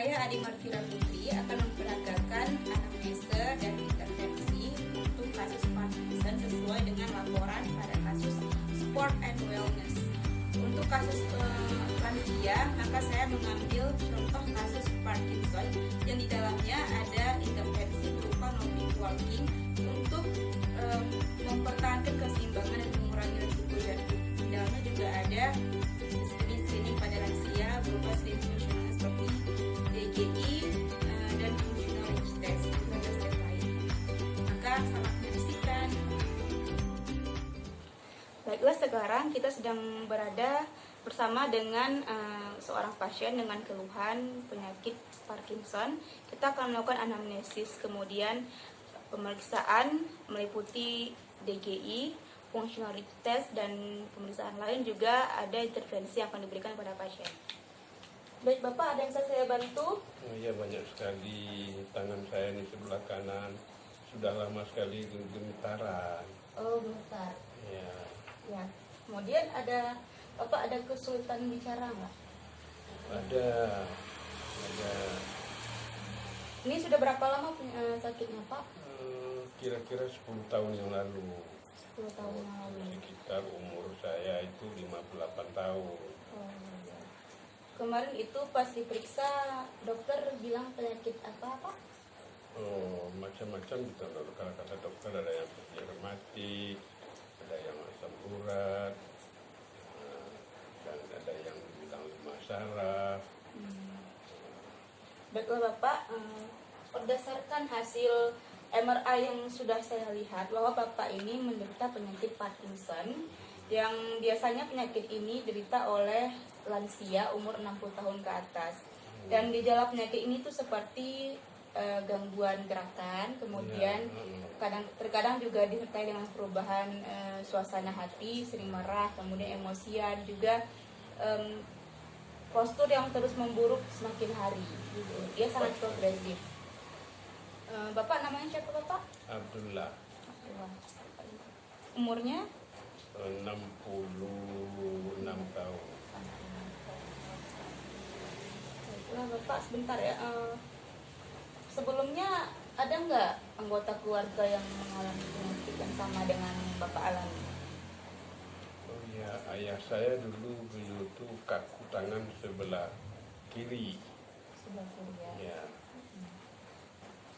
Saya Adi Marfira Putri akan memperagakan anamnesa dan intervensi untuk kasus Parkinson sesuai dengan laporan pada kasus Sport and Wellness. Untuk kasus lansia, maka saya mengambil contoh kasus Parkinson yang di dalamnya ada intervensi berupa Nordic walking untuk mempertahankan keseimbangan dan mengurangi risiko jantung. Di dalamnya juga ada screening pada lansia berupa screening fungsional seperti DGI dan functionality test dan tes lain. Maka selamat menyaksikan. Baiklah, sekarang kita sedang berada bersama dengan seorang pasien dengan keluhan penyakit Parkinson. Kita akan melakukan anamnesis, kemudian pemeriksaan meliputi DGI, functionality test, dan pemeriksaan lain, juga ada intervensi yang akan diberikan pada pasien. Baik Bapak, ada yang bisa saya bantu? Oh iya, banyak sekali. Tangan saya di sebelah kanan sudah lama sekali gemetaran. Oh, bentar. Ya. Ya. Kemudian Bapak ada kesulitan bicara nggak? Ada. Ini sudah berapa lama sakitnya Pak? Kira-kira 10 tahun yang lalu. 10 tahun yang lalu. Sekitar umur saya itu 58 tahun. Oh, ya. Kemarin itu pas diperiksa dokter bilang penyakit apa Pak? Oh, macam-macam gitu. Kalau kata dokter ada yang rematik, ada yang asam urat, dan ada yang bilang lemah saraf. Baiklah Bapak, berdasarkan hasil MRI yang sudah saya lihat bahwa Bapak ini menderita penyakit Parkinson, yang biasanya penyakit ini diderita oleh lansia umur 60 tahun ke atas. Dan gejala penyakit ini tuh seperti gangguan gerakan, kemudian terkadang juga disertai dengan perubahan suasana hati, sering marah, kemudian emosian, juga postur yang terus memburuk semakin hari. Gitu. Dia sangat progresif. Bapak namanya siapa Bapak? Abdullah. Umurnya? 66 tahun. Baiklah Bapak, sebentar ya. Sebelumnya ada nggak anggota keluarga yang mengalami penyakit yang sama dengan Bapak alami? Oh iya, ayah saya dulu beliau tuh kaku tangan sebelah kiri. Sebelah kiri ya. Ya,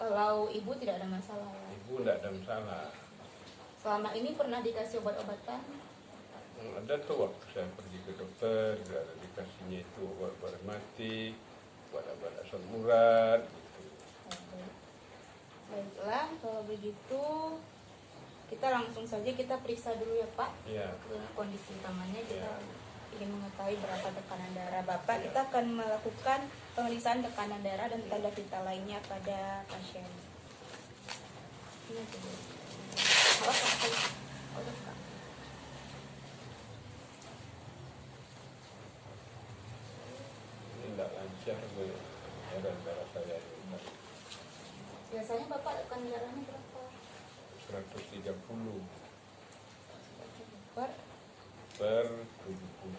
Kalau ibu tidak ada masalah ya? ibu tidak ada masalah. Selama ini pernah dikasih obat-obatan? Ada tuh waktu saya pergi ke dokter, ada dikasihnya itu obat rematik, obat asam urat. Gitu. Baiklah, kalau begitu kita langsung saja kita periksa dulu ya Pak. Ya. Kondisi utamanya kita Ya. ingin mengetahui berapa tekanan darah Bapak. Ya. Kita akan melakukan pemeriksaan tekanan darah dan tanda vital lainnya pada pasien. Ini dulu. Awas, Kak. Ini tidak lancar darah saya ini. Biasanya Bapak tekanan darahnya berapa? 130 Per per 70.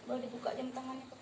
boleh dibuka jam tangannya Bapak?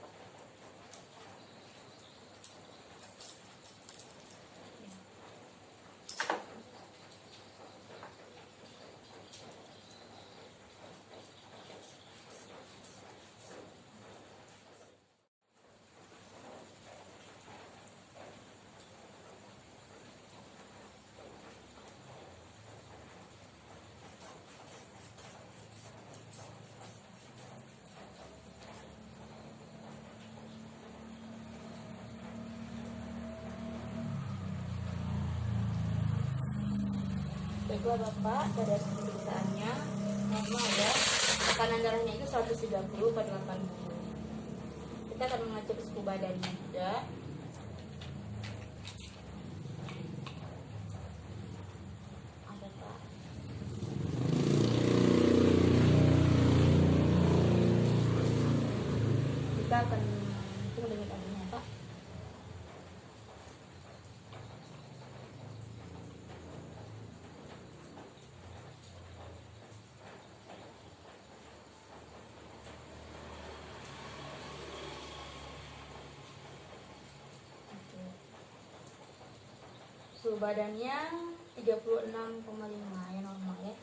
Baiklah Bapak, dari hasil pemeriksaannya normal ya. Tekanan darahnya itu 130 per 80. Kita akan mengecek suhu badannya juga. Ada Pak. Suhu badannya 36,5 ya, normal ya.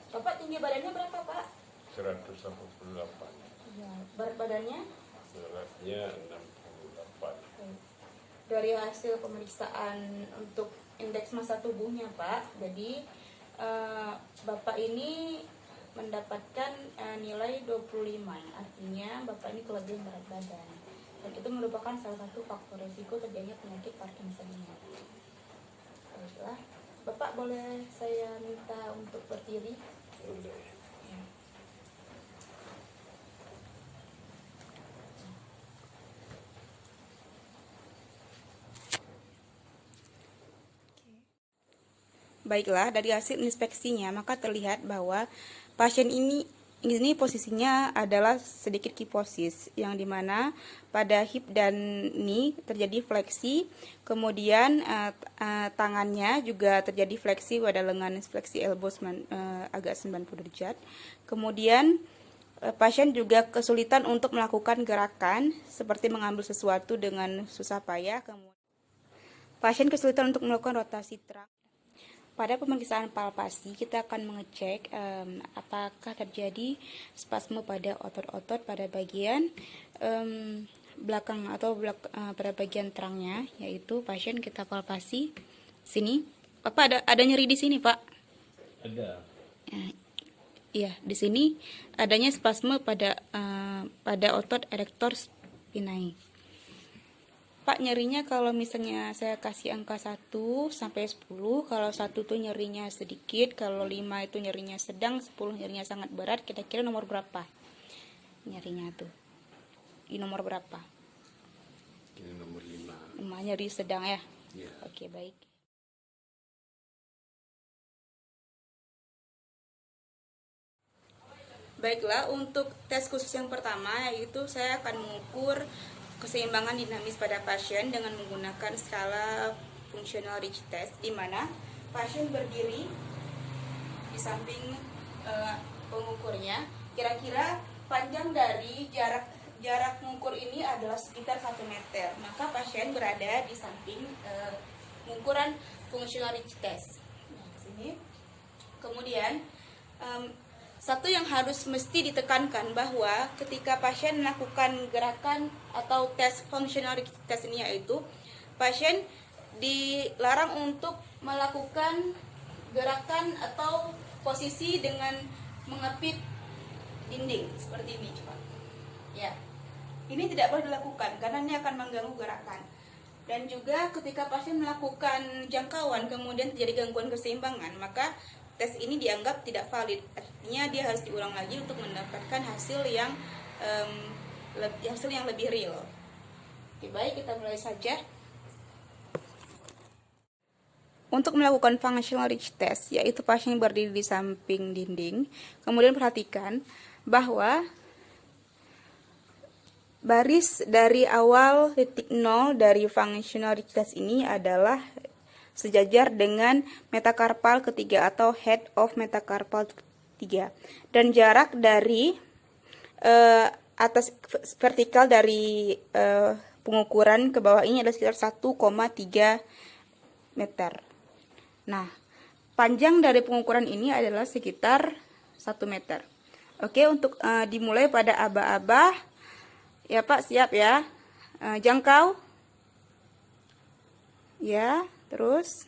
Bapak tinggi badannya berapa, Pak? 188. Ya, berat badannya? Beratnya 68. Dari hasil pemeriksaan untuk indeks massa tubuhnya, Pak, jadi Bapak ini mendapatkan nilai 25, artinya Bapak ini kelebihan berat badan, dan itu merupakan salah satu faktor risiko terjadinya penyakit Parkinson ini. Baiklah, Bapak boleh saya minta untuk berdiri? Boleh. Ya. Baiklah, dari hasil inspeksinya maka terlihat bahwa pasien ini posisinya adalah sedikit kiposis, yang dimana pada hip dan knee terjadi fleksi, kemudian tangannya juga terjadi fleksi pada lengan, fleksi elbow agak 90 derajat. Kemudian pasien juga kesulitan untuk melakukan gerakan seperti mengambil sesuatu dengan susah payah. Kemudian pasien kesulitan untuk melakukan rotasi trunk. Pada pemeriksaan palpasi, kita akan mengecek apakah terjadi spasme pada otot-otot pada bagian belakang atau pada bagian trangnya, yaitu pasien kita palpasi sini. Bapak ada nyeri di sini, Pak? Ada. Iya, di sini adanya spasme pada otot erector spinae. Pak, nyerinya kalau misalnya saya kasih angka 1 sampai 10, kalau 1 tuh nyerinya sedikit, kalau 5 itu nyerinya sedang, 10 nyerinya sangat berat, kira-kira nomor berapa nyerinya tuh? Di nomor berapa? Ini nomor 5. 5 nyeri sedang ya? Ya. Oke, baik. Baiklah, untuk tes khusus yang pertama yaitu saya akan mengukur keseimbangan dinamis pada pasien dengan menggunakan skala functional ridge test, di mana pasien berdiri di samping pengukurnya. Kira-kira panjang dari jarak mengukur ini adalah sekitar 1 meter. Maka pasien berada di samping pengukuran functional ridge test. Nah, sini. Kemudian satu yang harus mesti ditekankan bahwa ketika pasien melakukan gerakan atau tes functional ridge test ini, yaitu pasien dilarang untuk melakukan gerakan atau posisi dengan mengepit dinding seperti ini, coba. Ya, ini tidak boleh dilakukan karena ini akan mengganggu gerakan. Dan juga ketika pasien melakukan jangkauan kemudian terjadi gangguan keseimbangan, maka tes ini dianggap tidak valid. Artinya dia harus diulang lagi untuk mendapatkan hasil yang lebih real. Oke, baik, kita mulai saja. Untuk melakukan functional ridge test, yaitu pasien berdiri di samping dinding, kemudian perhatikan bahwa baris dari awal titik 0 dari functional ridge test ini adalah sejajar dengan metakarpal ketiga atau head of metakarpal 3, dan jarak dari atas vertikal dari pengukuran ke bawah ini adalah sekitar 1,3 meter. Nah, panjang dari pengukuran ini adalah sekitar 1 meter. Oke, untuk dimulai pada aba-aba ya, Pak, siap ya. Jangkau ya. Terus,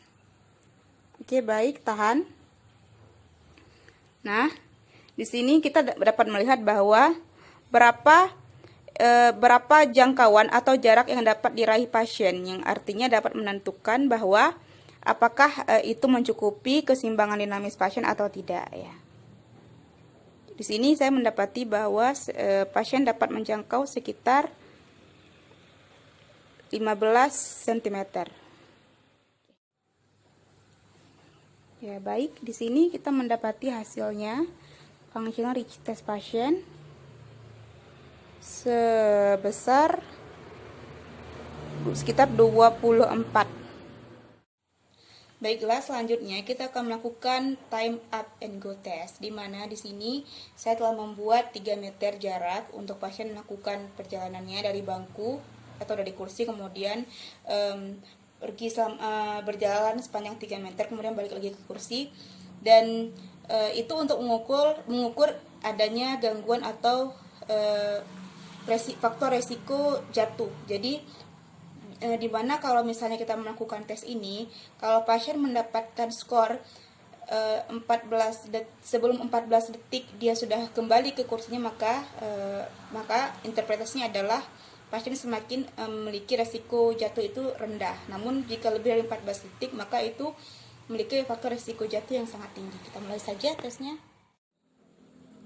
oke, baik, tahan. Nah, di sini kita dapat melihat bahwa berapa jangkauan atau jarak yang dapat diraih pasien, yang artinya dapat menentukan bahwa apakah itu mencukupi keseimbangan dinamis pasien atau tidak ya. Di sini saya mendapati bahwa pasien dapat menjangkau sekitar 15 cm. Ya, baik, di sini kita mendapati hasilnya functional ridge test pasien sebesar sekitar 24. Baiklah, selanjutnya kita akan melakukan time up and go test, di mana di sini saya telah membuat 3 meter jarak untuk pasien melakukan perjalanannya dari bangku atau dari kursi, kemudian berjalan sepanjang 3 meter, kemudian balik lagi ke kursi. Dan itu untuk mengukur adanya gangguan atau faktor resiko jatuh. Jadi dimana kalau misalnya kita melakukan tes ini, kalau pasien mendapatkan skor 14 sebelum 14 detik dia sudah kembali ke kursinya, maka interpretasinya adalah pasien semakin memiliki resiko jatuh itu rendah. Namun jika lebih dari 14 detik maka itu memiliki faktor resiko jatuh yang sangat tinggi. Kita mulai saja tesnya.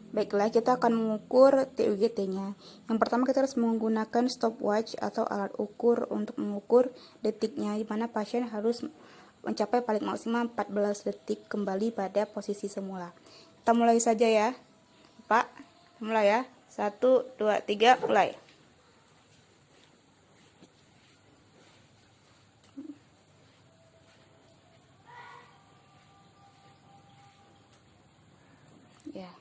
Baiklah, kita akan mengukur TUGT-nya. Yang pertama kita harus menggunakan stopwatch atau alat ukur untuk mengukur detiknya, di mana pasien harus mencapai paling maksimal 14 detik kembali pada posisi semula. Kita mulai saja ya, Pak. Mulai ya. 1, 2, 3, mulai. Ya.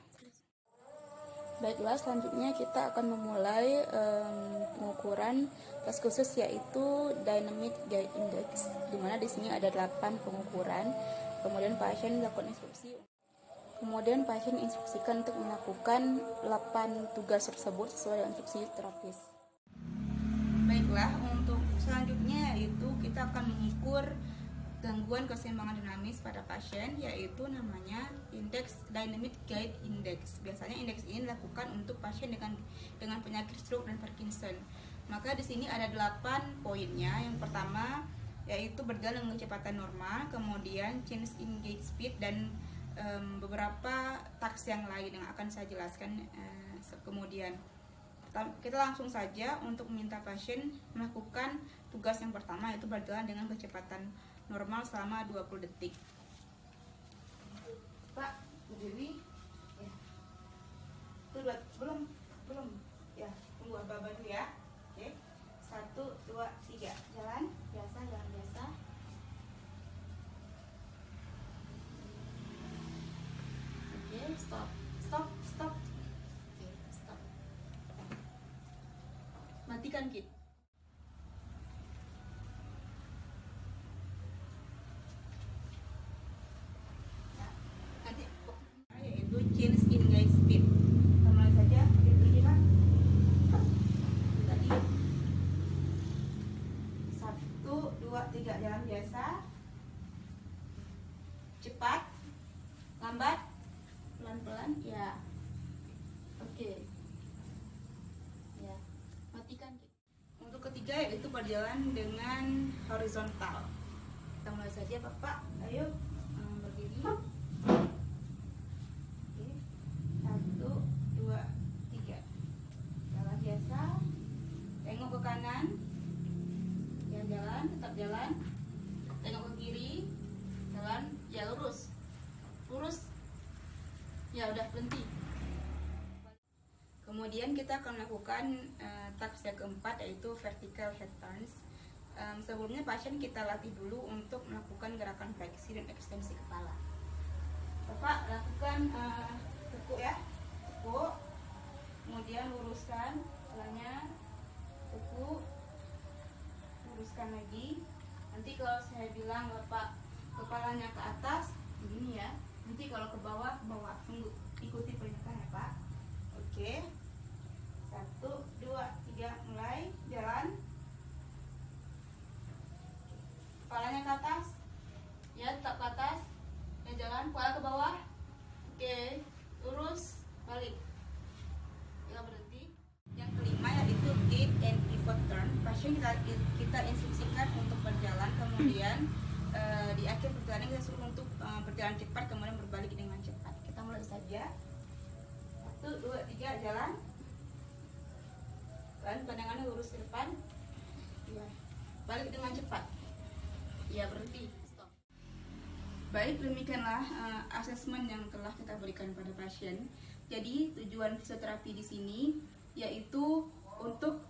Baiklah, selanjutnya kita akan memulai pengukuran tes khusus, yaitu Dynamic Gait Index, di mana di sini ada 8 pengukuran. Kemudian pasien dilakukan instruksikan untuk melakukan 8 tugas tersebut sesuai dengan instruksi terapis. Baiklah, untuk selanjutnya yaitu kita akan mengukur gangguan keseimbangan dinamis pada pasien, yaitu namanya indeks Dynamic Gait Index. Biasanya indeks ini dilakukan untuk pasien dengan penyakit stroke dan Parkinson. Maka di sini ada 8 poinnya. Yang pertama yaitu berjalan dengan kecepatan normal, kemudian change in gait speed, dan beberapa taks yang lain yang akan saya jelaskan kemudian. Kita langsung saja untuk meminta pasien melakukan tugas yang pertama, yaitu berjalan dengan kecepatan normal selama 20 detik. Pak, berdiri. Ya. Itu belum. Ya, tunggu Abah dulu ya. Oke. 1, 2, 3. Jalan biasa. Oke, stop. Oke, stop. Matikan kit. Change in gait speed. Kita mulai saja. Tadi 1, 2, 3. Jalan biasa. Cepat, lambat, pelan-pelan. Ya. Oke. Ya. Matikan. Untuk ketiga yaitu berjalan dengan horizontal. Kita mulai saja, Bapak. Ayo berdiri. 1, 2, 3. Jalan biasa. Tengok ke kanan. Ya, jalan, tetap jalan. Tengok ke kiri. Jalan, ya lurus. Ya, udah berhenti. Kemudian kita akan melakukan taks yang keempat, yaitu vertical head turns. Sebelumnya pasien kita latih dulu untuk melakukan gerakan fleksi dan ekstensi kepala. Bapak lakukan tekuk ya, tekuk, kemudian luruskan kepalanya, tekuk, luruskan lagi. Nanti kalau saya bilang Bapak kepalanya ke atas, begini ya. Nanti kalau ke bawah, tunggu, ikuti perintah ya Pak. Oke. 1, 2, 3, mulai, jalan. Kepalanya ke atas, ya tetap ke atas, ya jalan, kepala ke bawah. Oke, lurus, balik. Ya, berhenti. Yang kelima yaitu gait and pivot turn. Pasien kita instruksikan untuk berjalan, kemudian di akhir perjalanan kita suruh untuk berjalan cepat, kemudian berbalik dengan cepat. Kita mulai saja. 1, 2, 3, jalan. Dan pandangannya lurus ke depan. Ya. Balik dengan cepat. Ya, berhenti. Stop. Baik, demikianlah asesmen yang telah kita berikan pada pasien. Jadi tujuan fisioterapi di sini yaitu untuk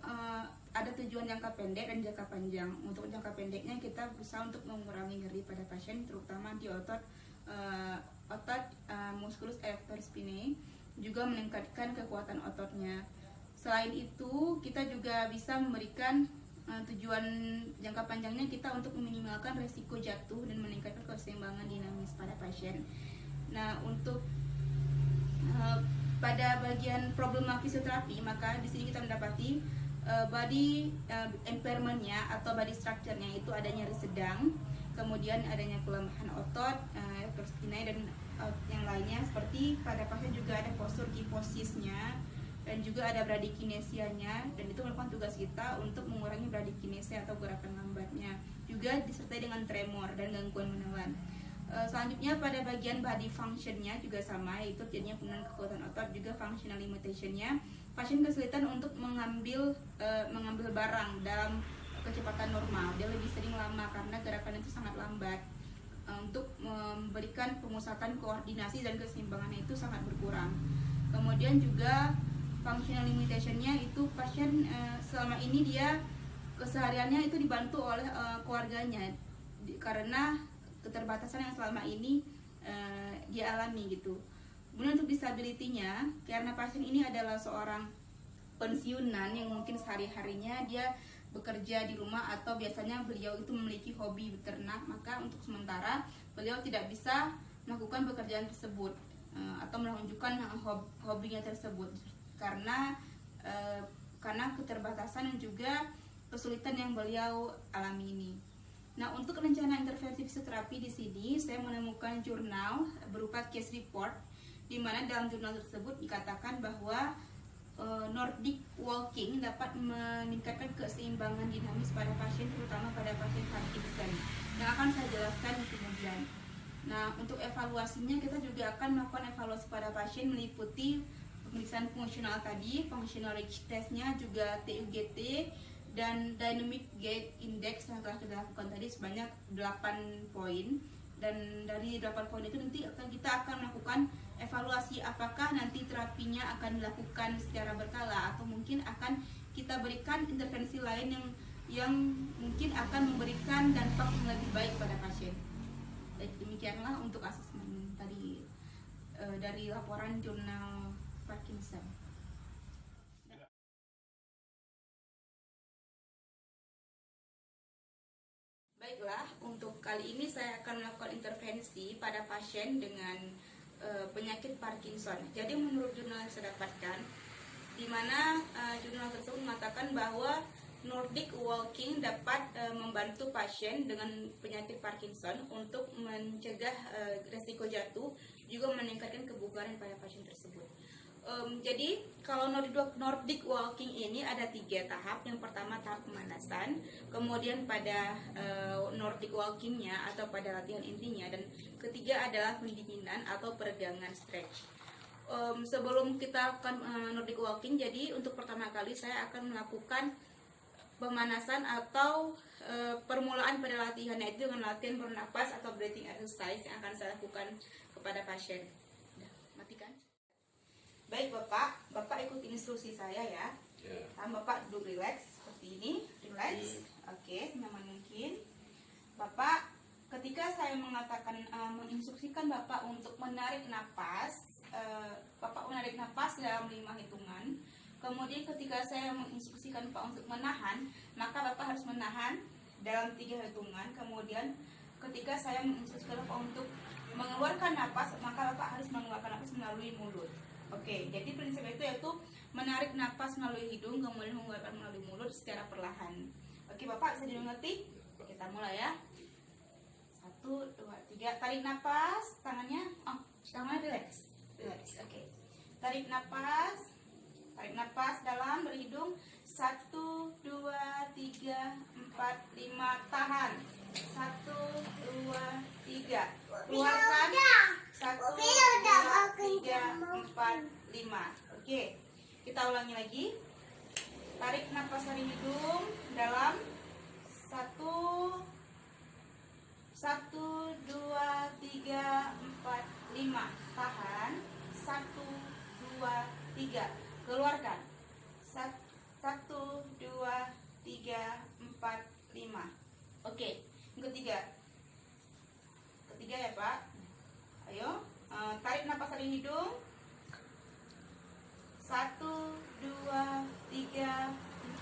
ada tujuan jangka pendek dan jangka panjang. Untuk jangka pendeknya kita berusaha untuk mengurangi nyeri pada pasien, terutama di otot musculus erector spinae, juga meningkatkan kekuatan ototnya. Selain itu, kita juga bisa memberikan tujuan jangka panjangnya kita untuk meminimalkan resiko jatuh dan meningkatkan keseimbangan dinamis pada pasien. Nah, untuk pada bagian problema fisioterapi, maka di sini kita mendapati body impairment-nya atau body structure-nya itu ada nyeri sedang, kemudian adanya kelemahan otot, terus dan yang lainnya, seperti pada pasien juga ada postur kiposisnya dan juga ada bradykinesianya, dan itu merupakan tugas kita untuk mengurangi bradykinesia atau gerakan lambatnya, juga disertai dengan tremor dan gangguan menelan. Selanjutnya pada bagian body functionnya juga sama, yaitu jadinya penurunan kekuatan otot, juga functional limitationnya. Pasien kesulitan untuk mengambil barang dalam kecepatan normal, dia lebih sering lama karena gerakan itu sangat lambat. Untuk memberikan pemusatan koordinasi dan keseimbangannya itu sangat berkurang. Kemudian juga functional limitationnya itu pasien selama ini dia kesehariannya itu dibantu oleh keluarganya karena keterbatasan yang selama ini dia alami gitu. Kemudian untuk disability-nya, karena pasien ini adalah seorang pensiunan yang mungkin sehari-harinya dia bekerja di rumah atau biasanya beliau itu memiliki hobi beternak, maka untuk sementara beliau tidak bisa melakukan pekerjaan tersebut atau menunjukkan hobinya tersebut karena keterbatasan dan juga kesulitan yang beliau alami ini. Nah, untuk rencana intervensi fisioterapi di sini saya menemukan jurnal berupa case report, di mana dalam jurnal tersebut dikatakan bahwa Nordic walking dapat meningkatkan keseimbangan dinamis pada pasien, terutama pada pasien Parkinson, yang akan saya jelaskan kemudian. Nah, untuk evaluasinya kita juga akan melakukan evaluasi pada pasien meliputi pemeriksaan fungsional tadi, functional range testnya, juga TUGT dan dynamic gait index yang telah kita lakukan tadi sebanyak 8 poin. Dan dari 8 poin itu nanti kita akan melakukan evaluasi apakah nanti terapinya akan dilakukan secara berkala atau mungkin akan kita berikan intervensi lain yang mungkin akan memberikan dampak yang lebih baik pada pasien. Demikianlah untuk asesmen tadi dari laporan jurnal Parkinson. Baiklah, untuk kali ini saya akan melakukan intervensi pada pasien dengan penyakit Parkinson. Jadi menurut jurnal yang saya dapatkan, di mana jurnal tersebut mengatakan bahwa Nordic walking dapat membantu pasien dengan penyakit Parkinson untuk mencegah resiko jatuh, juga meningkatkan kebugaran pada pasien tersebut. Jadi kalau Nordic walking ini ada 3 tahap. Yang pertama tahap pemanasan, kemudian pada Nordic walkingnya atau pada latihan intinya, dan ketiga adalah pendinginan atau peregangan stretch. Sebelum kita akan Nordic walking, jadi untuk pertama kali saya akan melakukan pemanasan atau permulaan pada latihannya itu dengan latihan bernapas atau breathing exercise yang akan saya lakukan kepada pasien. Udah, matikan. Baik Bapak ikuti instruksi saya ya. Bapak duduk relax seperti ini, relax. Oke, senyaman mungkin. Bapak, ketika saya mengatakan menginstruksikan Bapak untuk menarik napas, Bapak menarik napas dalam 5 hitungan. Kemudian ketika saya menginstruksikan Bapak untuk menahan, maka Bapak harus menahan dalam 3 hitungan. Kemudian ketika saya menginstruksikan Bapak untuk mengeluarkan napas, maka Bapak harus mengeluarkan napas melalui mulut. Oke, jadi prinsip itu yaitu menarik napas melalui hidung, kemudian mengeluarkan melalui mulut secara perlahan. Oke, Bapak bisa dimengerti? Kita mulai ya. 1, 2, 3. Tarik napas, tangannya relax. Oke. Tarik napas dalam berhidung. 1, 2, 3, 4, 5. Tahan. 1, 2, 3. Keluarkan. 1, 2, 3, 4, 5. Oke, kita ulangi lagi. Tarik napas dari hidung dalam 1, 2, 3, 4, 5. Tahan. 1, 2, 3. Keluarkan. 1, 2, 3, 4, 5. Oke, yang ketiga ya Pak. Ayo, tarik napas dari hidung. 1, 2, 3,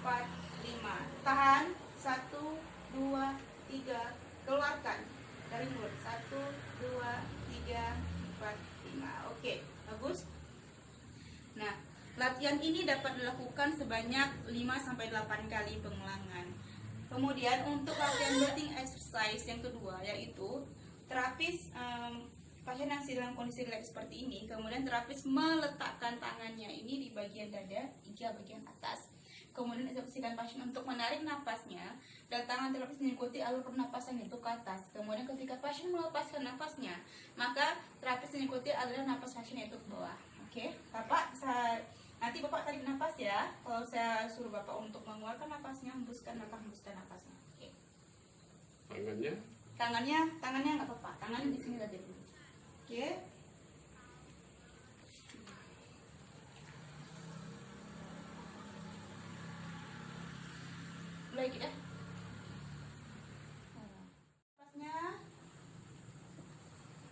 4, 5. tahan, 1, 2, 3, keluarkan dari mulut, 1, 2, 3, 4, 5. Oke, bagus. Nah, latihan ini dapat dilakukan sebanyak 5-8 kali pengulangan. Kemudian untuk latihan breathing exercise yang kedua, yaitu terapis pasien yang dalam kondisi relax seperti ini, kemudian terapis meletakkan tangannya ini di bagian dada, hingga bagian atas. Kemudian instruksikan pasien untuk menarik napasnya dan tangan terapis mengikuti alur pernapasan itu ke atas. Kemudian ketika pasien melepaskan napasnya, maka terapis mengikuti aliran napas pasien itu ke bawah. Oke, Bapak nanti Bapak tarik napas ya. Kalau saya suruh Bapak untuk mengeluarkan napasnya, hembuskan napasnya. Oke. Tangannya nggak apa-apa. Tangannya di sini aja dulu. Oke. Mulai kita. Napasnya.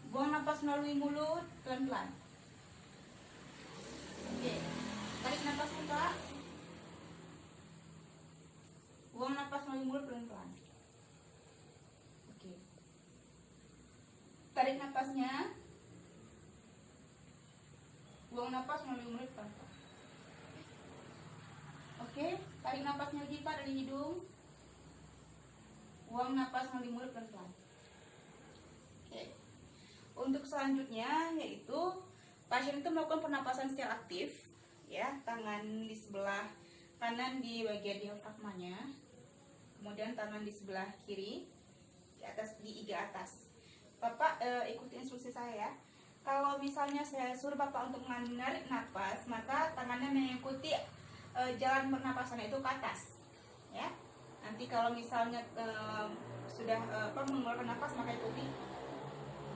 Buang napas melalui mulut pelan-pelan. Oke. Tarik napas Pak. Buang napas melalui mulut pelan-pelan. Oke. Tarik napasnya. Buang napas melalui mulut pelan-pelan. Oke, tarik napasnya lagi Pak dari hidung. Buang napas melalui mulut pelan-pelan. Oke. Untuk selanjutnya yaitu pasien itu melakukan pernapasan secara aktif, ya, tangan di sebelah kanan di bagian diafragmanya, kemudian tangan di sebelah kiri di iga atas. Bapak ikuti instruksi saya ya. Kalau misalnya saya suruh Bapak untuk menarik napas, maka tangannya mengikuti jalan pernapasan itu ke atas, ya. Nanti kalau misalnya sudah mengeluarkan napas, maka ikuti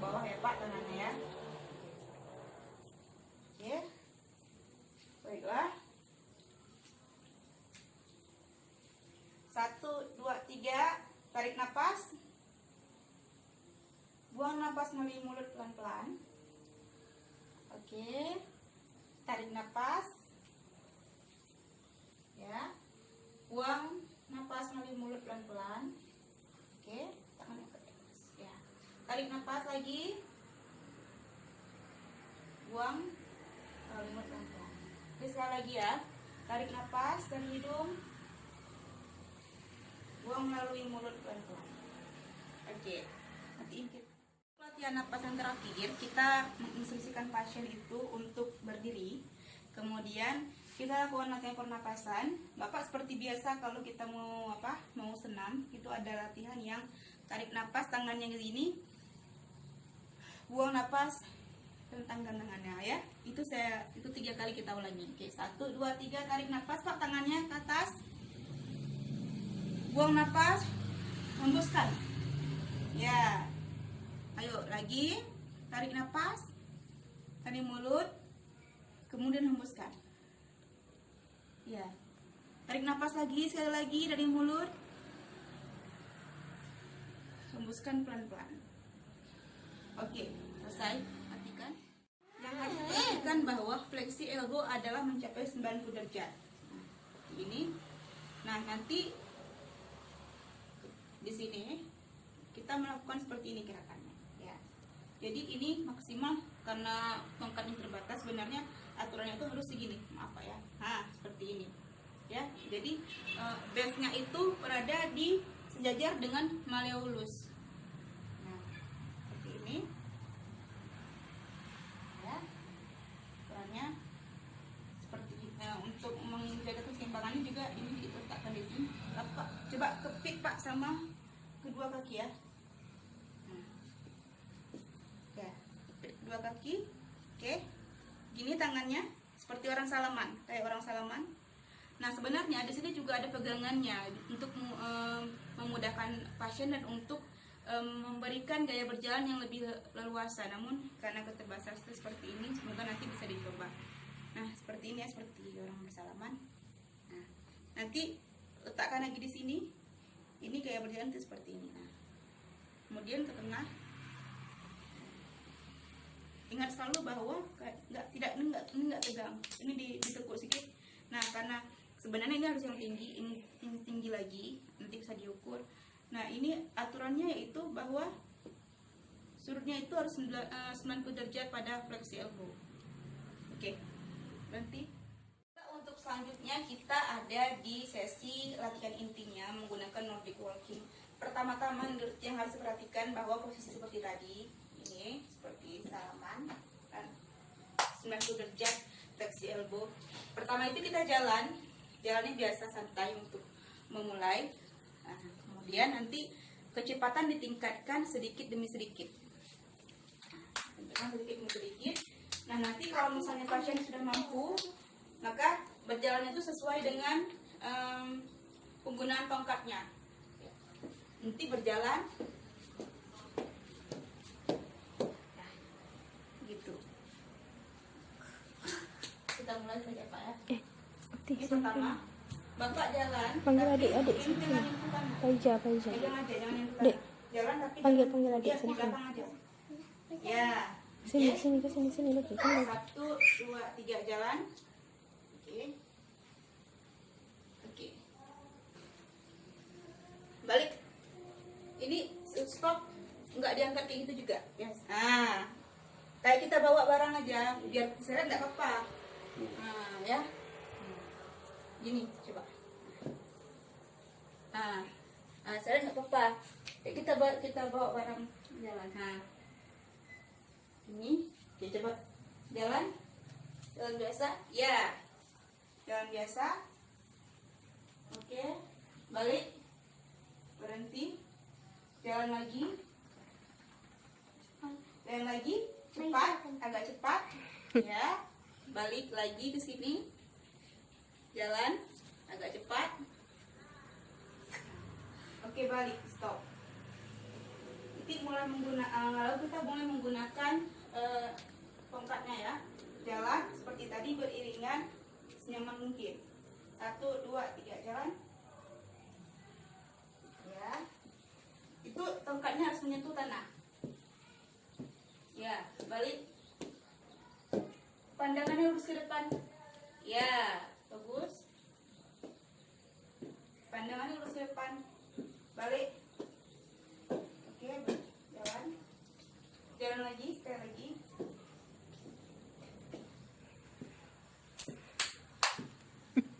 bawah ya Pak tangannya ya. Oke, baiklah. 1, 2, 3, tarik napas, buang napas melalui mulut pelan-pelan. Oke, tarik napas, ya, buang napas melalui mulut pelan-pelan. Oke, tangannya ke atas, ya. Tarik napas lagi, buang melalui mulut pelan-pelan. Oke, sekali lagi ya. Tarik napas dari hidung, buang melalui mulut pelan-pelan. Oke, nanti latihan napas yang terakhir, kita menginstruksikan pasien itu untuk berdiri. Kemudian kita lakukan latihan pernapasan. Bapak seperti biasa kalau kita mau senam, itu ada latihan yang tarik napas tangannya ke sini, buang napas, tentangkan tangannya ya. Itu 3 kali kita ulangi. Oke, 1, 2, 3, tarik napas Pak, tangannya ke atas, buang napas, hembuskan. Ya. Ayo lagi, tarik napas dari mulut, kemudian hembuskan. Ya, tarik napas lagi, sekali lagi dari mulut, hembuskan pelan-pelan. Oke, selesai. Perhatikan. Yang harus diperhatikan bahwa fleksi elbow adalah mencapai 90 derajat. Ini. Nah, nanti di sini kita melakukan seperti ini gerakannya. Jadi ini maksimal karena tongkatnya terbatas, sebenarnya aturannya itu harus segini, maaf Pak ya. Nah, seperti ini. Ya, jadi base-nya itu berada di sejajar dengan malleolus. Nah, seperti ini. Ya. Perannya seperti untuk menjaga keseimbangannya juga ini diletakkan di sini. Pak, coba kepit Pak sama kedua kaki ya. Dua kaki, oke. Gini tangannya seperti orang salaman, kayak orang salaman. Nah, sebenarnya di sini juga ada pegangannya untuk memudahkan pasien dan untuk memberikan gaya berjalan yang lebih leluasa. Namun karena keterbatasan seperti ini, semoga nanti bisa dicoba. Nah, seperti ini ya, seperti orang bersalaman. Nah, nanti letakkan lagi di sini. Ini gaya berjalan itu seperti ini. Nah, kemudian ke tengah. Ingat selalu bahwa ini nggak tegang, ini ditekuk sedikit. Nah, karena Sebenarnya ini harus yang tinggi, ini tinggi lagi, nanti bisa diukur. Nah ini aturannya yaitu bahwa sudutnya itu harus 90 derajat pada fleksi elbow. Oke, nanti untuk selanjutnya kita ada di sesi latihan intinya menggunakan Nordic walking. Pertama-tama yang harus diperhatikan bahwa posisi seperti tadi, ini seperti salaman, 90 derajat fleksi elbow. Pertama itu kita jalannya biasa santai untuk memulai. Nah, kemudian nanti kecepatan ditingkatkan sedikit demi sedikit. Nah nanti kalau misalnya pasien sudah mampu, maka berjalannya itu sesuai dengan penggunaan tongkatnya. Nanti berjalan nah, gitu. Kita mulai saja Pak ya. Ini pertama, Bapak jalan. Panggil adik-adik sini. Paija. Pegang aja, jangan yang Dek. jalan tapi Panggil adik dia sini. belakang aja. Ya. Sini Oke. sini lagi. 1, 2, 3 jalan. Oke. Balik. Ini stop, nggak diangkat kayak gitu juga. Yes. Nah, kayak kita bawa barang aja, biar seret nggak apa-apa. Nah, ya. Gini, coba. Nah, seret nggak apa-apa. Kayak kita bawa barang jalan. Nah, ini, oke, coba jalan biasa, ya, jalan biasa. Oke, balik, berhenti, jalan lagi, cepat, agak cepat, ya, balik lagi ke sini, jalan, agak cepat. Oke, balik, stop. Nanti lalu kita mulai menggunakan tongkatnya ya, jalan seperti tadi beriringan senyaman mungkin. 1, 2, 3 jalan. Ya, itu tongkatnya harus menyentuh tanah. Ya, balik. Pandangannya lurus ke depan. Ya, bagus. Pandangannya lurus ke depan. Balik. Oke, jalan lagi, sekali lagi.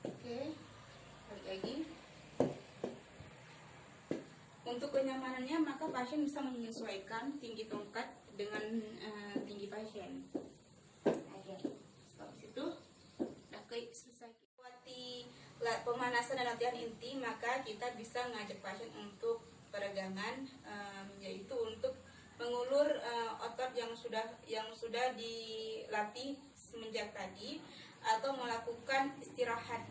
Oke, balik lagi. Untuk kenyamanannya, maka pasien bisa menyesuaikan tinggi tongkat dengan tinggi pasien. Oke, stop situ. Udah selesai. Pemanasan dan latihan inti, maka kita bisa ngajak pasien untuk peregangan, yaitu untuk mengulur otot yang sudah dilatih semenjak tadi, atau melakukan istirahat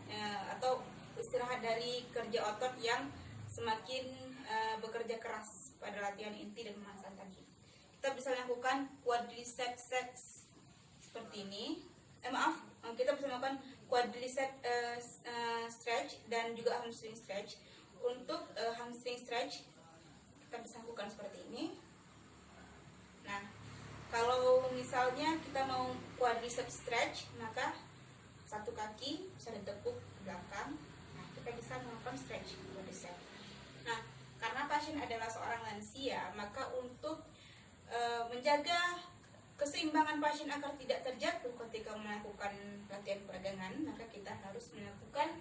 atau istirahat dari kerja otot yang semakin bekerja keras pada latihan inti dan pemanasan tadi. Kita bisa lakukan quadriceps seperti ini. Kita bisa melakukan quadriceps stretch dan juga hamstring stretch. Untuk hamstring stretch kita bisa lakukan seperti ini. Nah, kalau misalnya kita mau quadriceps stretch, maka satu kaki bisa ditekuk ke belakang. Nah, kita bisa melakukan stretch quadriceps. Nah, karena pasien adalah seorang lansia, maka untuk menjaga keseimbangan pasien agar tidak terjatuh ketika melakukan latihan peregangan, maka kita harus melakukan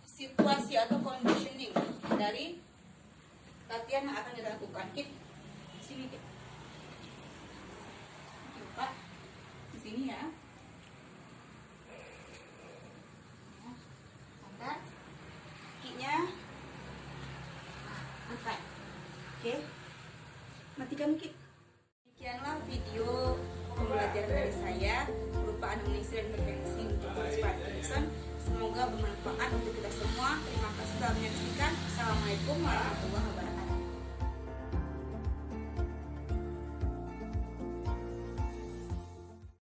situasi atau conditioning dari latihan yang akan kita lakukan. Sini, Pak, di sini ya. Angkat, kakinya angkat. Oke, matikan mic. Demikianlah video pembelajaran dari saya berupa anamnesa dan intervensi untuk Parkinson. Semoga bermanfaat untuk kita semua. Terima kasih telah menyaksikan. Assalamualaikum warahmatullahi wabarakatuh.